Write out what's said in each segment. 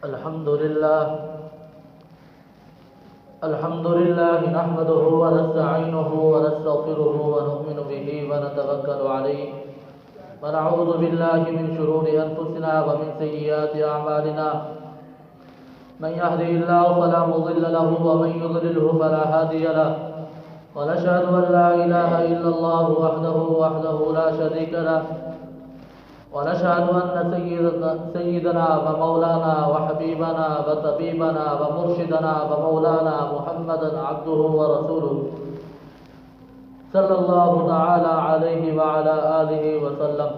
الحمد لله نحمده ونستعينه ونستغفره ونؤمن به ونتوكل عليه ونعوذ بالله من شرور أنفسنا ومن سيئات أعمالنا من يهده الله فلا مضل له ومن يضلله فلا هادي له ونشهد أن لا إله إلا الله وحده لا شريك له ونشهد أن سيدنا ومولانا وحبيبنا وطبيبنا ومرشدنا ومولانا محمدا عبده ورسوله صلى الله تعالى عليه وعلى آله وسلم.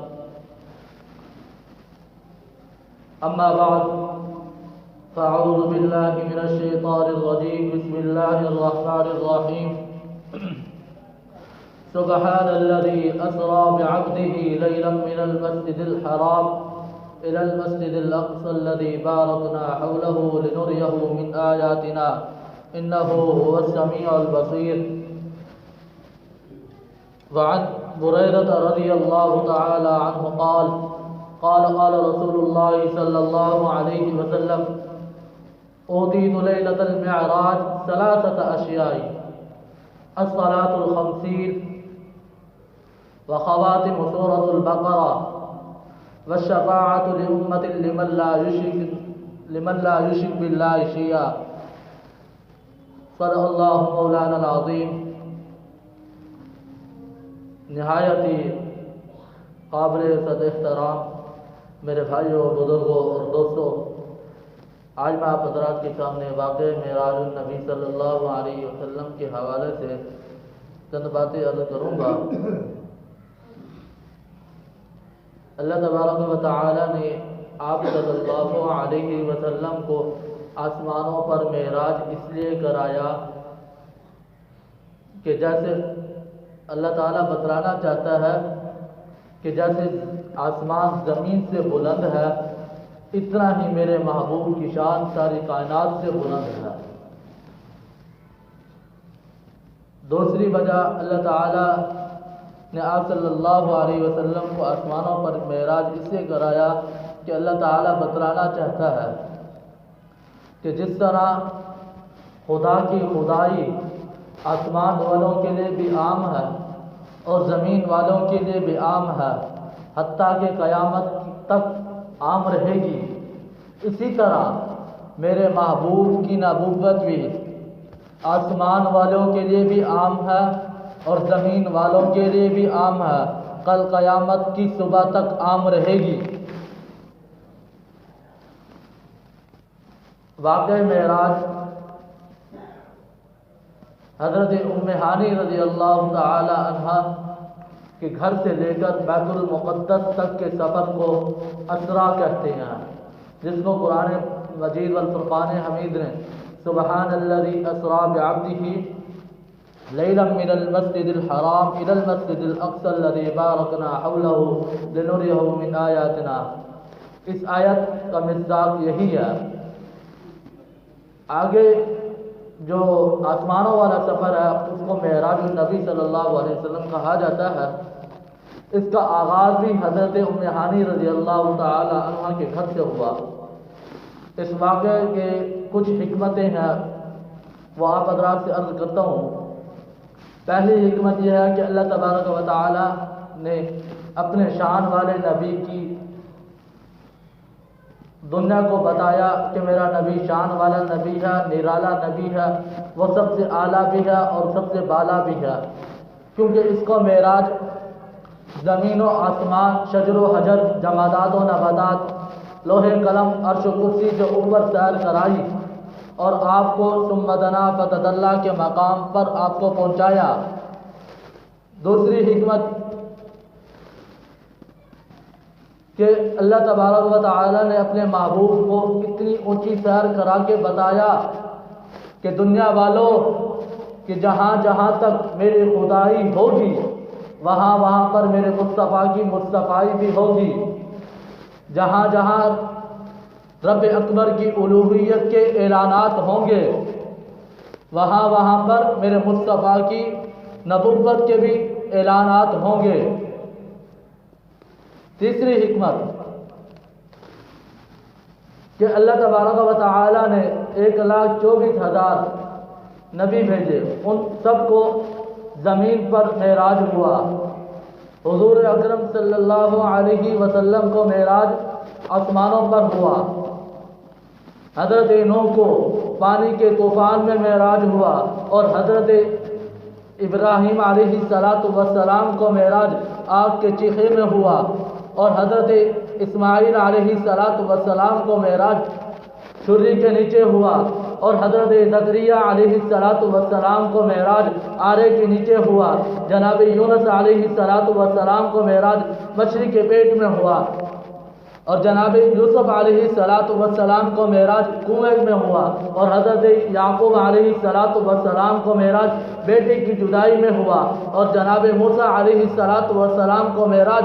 أما بعد فأعوذ بالله من الشيطان الرجيم. بسم الله الرحمن الرحيم. سبحان الذي أسرى بعبده ليلا من المسجد الحرام إلى المسجد الأقصى الذي باركنا حوله لنريه من آياتنا إنه هو السميع البصير. وعن بريدة رضي الله تعالى عنه قال رسول الله صلى الله عليه وسلم: أوتيت ليلة المعراج 3 أشياء: الصلاة ال50 وخواتم سورة البقرة والشفاعة لأمة لمن لا يشرك بالله شيئا. صدق الله مولانا العظيم. نہایت ہی قابل صد احترام میرے بھائیوں، بزرگوں اور دوستوں، آج میں آپ حضرات کے سامنے واقع معراج النبی صلی اللہ علیہ وسلم کے حوالے سے چند باتیں عرض کروں گا. اللہ تبارک و تعالی نے آپ صلی اللہ علیہ وسلم کو آسمانوں پر معراج اس لیے کرایا کہ جیسے اللہ تعالیٰ بتلانا چاہتا ہے کہ جیسے آسمان زمین سے بلند ہے، اتنا ہی میرے محبوب کی شان ساری کائنات سے بلند ہے. دوسری وجہ اللہ تعالیٰ نے آپ صلی اللہ علیہ وسلم کو آسمانوں پر معراج اس سے کرایا کہ اللہ تعالیٰ بتلانا چاہتا ہے کہ جس طرح خدا کی خدائی آسمان والوں کے لیے بھی عام ہے اور زمین والوں کے لیے بھی عام ہے، حتیٰ کہ قیامت تک عام رہے گی، اسی طرح میرے محبوب کی نبوت بھی آسمان والوں کے لیے بھی عام ہے اور زمین والوں کے لیے بھی عام ہے، کل قیامت کی صبح تک عام رہے گی. واقع معراج حضرت ام ہانی رضی اللہ تعالی عنہا کے گھر سے لے کر بیت المقدس تک کے سفر کو اسرا کہتے ہیں، جس کو قرآن مجید والفرقان حمید نے سبحان الذی اسرا بعبدہ لیلا من المسجد الحرام الى المسجد الاقصى الذی بارکنا حولہ لنریہ من آیاتنا. اس آیت کا مصداق یہی ہے. آگے جو آسمانوں والا سفر ہے اس کو معراج النبی صلی اللہ علیہ وسلم کہا جاتا ہے. اس کا آغاز بھی حضرت ام ہانی رضی اللہ تعالی عنہ کے گھر سے ہوا. اس واقعے کے کچھ حکمتیں ہیں، وہ آپ حضرات سے عرض کرتا ہوں. پہلی حکمت یہ ہے کہ اللہ تبارک و تعالی نے اپنے شان والے نبی کی دنیا کو بتایا کہ میرا نبی شان والا نبی ہے، نرالا نبی ہے، وہ سب سے اعلیٰ بھی ہے اور سب سے بالا بھی ہے، کیونکہ اس کو معراج زمین و آسمان، شجر و حجر، جمادات و نباتات، لوح قلم، عرش و کرسی جو اوپر سیر کرائی اور آپ کو ثم دنا فتدلی کے مقام پر آپ کو پہنچایا. دوسری حکمت کہ اللہ تبارک و تعالی نے اپنے محبوب کو اتنی اونچی سیر کرا کے بتایا کہ دنیا والوں کہ جہاں جہاں تک میری خدائی ہوگی وہاں وہاں پر میرے مصطفیٰ کی مصطفائی بھی ہوگی، جہاں جہاں رب اکبر کی الوہیت کے اعلانات ہوں گے وہاں وہاں پر میرے مصطفیٰ کی نبوت کے بھی اعلانات ہوں گے. تیسری حکمت کہ اللہ تبارک و تعالی نے 1,24,000 نبی بھیجے، ان سب کو زمین پر معراج ہوا۔ حضور اکرم صلی اللہ علیہ وسلم کو معراج آسمانوں پر ہوا۔ حضرت نوح کو پانی کے طوفان میں معراج ہوا، اور حضرت ابراہیم علیہ السلام کو معراج آگ کے چیخے میں ہوا، اور حضرت اسماعیل علیہ السلام کو معراج چھری کے نیچے ہوا، اور حضرت زکریا علیہ السلام کو معراج آرے کے نیچے ہوا۔ جناب یونس علیہ السلام کو معراج مچھلی کے پیٹ میں ہوا، اور جناب یوسف علیہ السلام کو معراج کنویں میں ہوا، اور حضرت یعقوب علیہ السلام کو معراج بیٹے کی جدائی میں ہوا، اور جناب موسیٰ علیہ السلام کو معراج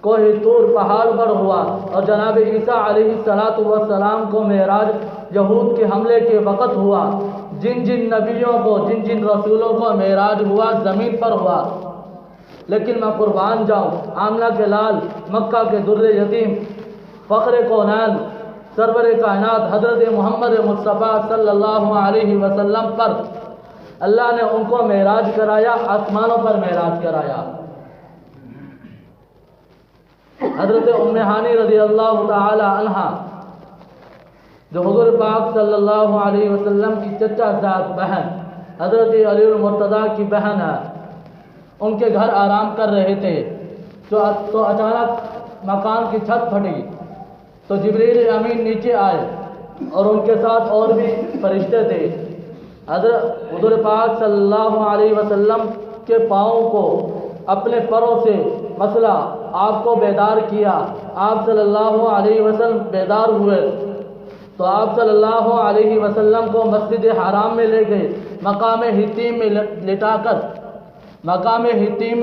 کوہ طور پہاڑ پر ہوا، اور جناب عیسیٰ علیہ السلام کو معراج یہود کے حملے کے وقت ہوا۔ جن جن نبیوں کو، جن جن رسولوں کو معراج ہوا زمین پر ہوا، لیکن میں قربان جاؤں آمنہ کے لال، مکہ کے در یتیم، فخر کونین، سرور کائنات حضرت محمد مصطفیٰ صلی اللہ علیہ وسلم پر اللہ نے ان کو معراج کرایا، آسمانوں پر معراج کرایا۔ حضرت ام ہانی رضی اللہ تعالی عنہا، جو حضور پاک صلی اللہ علیہ وسلم کی چچا زاد بہن، حضرت علی المرتضیٰ کی بہن ہے، ان کے گھر آرام کر رہے تھے تو اچانک مکان کی چھت پھٹی، تو جبریل امین نیچے آئے، اور ان کے ساتھ اور بھی فرشتے تھے۔ حضرت حضور پاک صلی اللہ علیہ وسلم کے پاؤں کو اپنے پروں سے مسلا، آپ کو بیدار کیا۔ آپ صلی اللہ علیہ وسلم بیدار ہوئے تو آپ صلی اللہ علیہ وسلم کو مسجد حرام میں لے گئے، مقام حطیم میں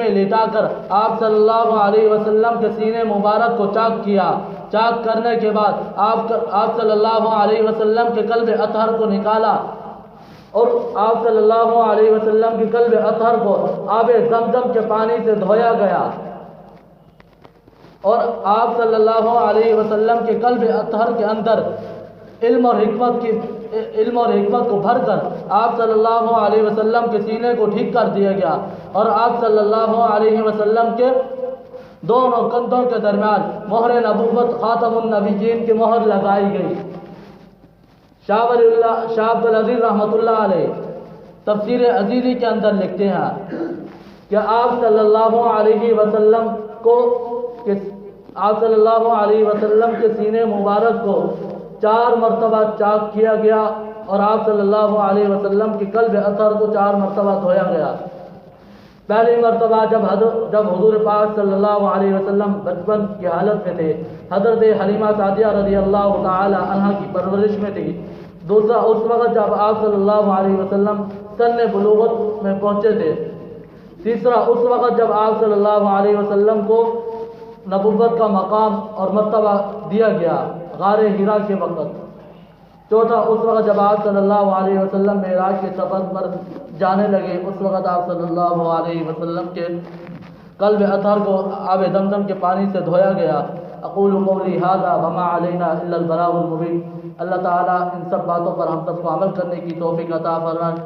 لٹا کر آپ صلی اللہ علیہ وسلم کے سینے مبارک کو چاک کیا۔ چاک کرنے کے بعد آپ صلی اللہ علیہ وسلم کے قلب اطہر کو نکالا، اور آپ صلی اللہ علیہ وسلم کے قلب اطہر کو آب زمزم کے پانی سے دھویا گیا، اور آپ صلی اللہ علیہ وسلم کے قلب اطہر کے اندر علم اور حکمت کو بھر کر آپ صلی اللہ علیہ وسلم کے سینے کو ٹھیک کر دیا گیا، اور آپ صلی اللہ علیہ وسلم کے دونوں کندھوں کے درمیان مہر نبوت خاتم النبیین کی مہر لگائی گئی۔ شاہ عبد العزیز رحمۃ اللہ علیہ تفسیر عزیزی کے اندر لکھتے ہیں کہ آپ صلی اللہ علیہ وسلم کے سینے مبارک کو 4 مرتبہ چاک کیا گیا، اور آپ صلی اللہ علیہ وسلم کے قلب اطہر کو 4 مرتبہ دھویا گیا۔ پہلی مرتبہ جب حضور پاک صلی اللہ علیہ وسلم بچپن کی حالت میں تھے، حضرت حلیمہ سعدیہ رضی اللہ تعالی عنہا کی پرورش میں تھی۔ دوسرا اس وقت جب آپ صلی اللہ علیہ وسلم سن بلوغت میں پہنچے تھے۔ تیسرا اس وقت جب آپ صلی اللہ علیہ وسلم کو نبوت کا مقام اور مرتبہ دیا گیا غار حرا کے وقت۔ چوتھا اس وقت جب آپ صلی اللہ علیہ وسلم معراج کے سفر پر جانے لگے، اس وقت آپ صلی اللہ علیہ وسلم کے قلب اطہر کو آب زمزم کے پانی سے دھویا گیا۔ اقول قولی ھذا وما علینا الا البلاغ المبین۔ اللہ تعالیٰ ان سب باتوں پر ہم سب کو عمل کرنے کی توفیق عطا فرمائے۔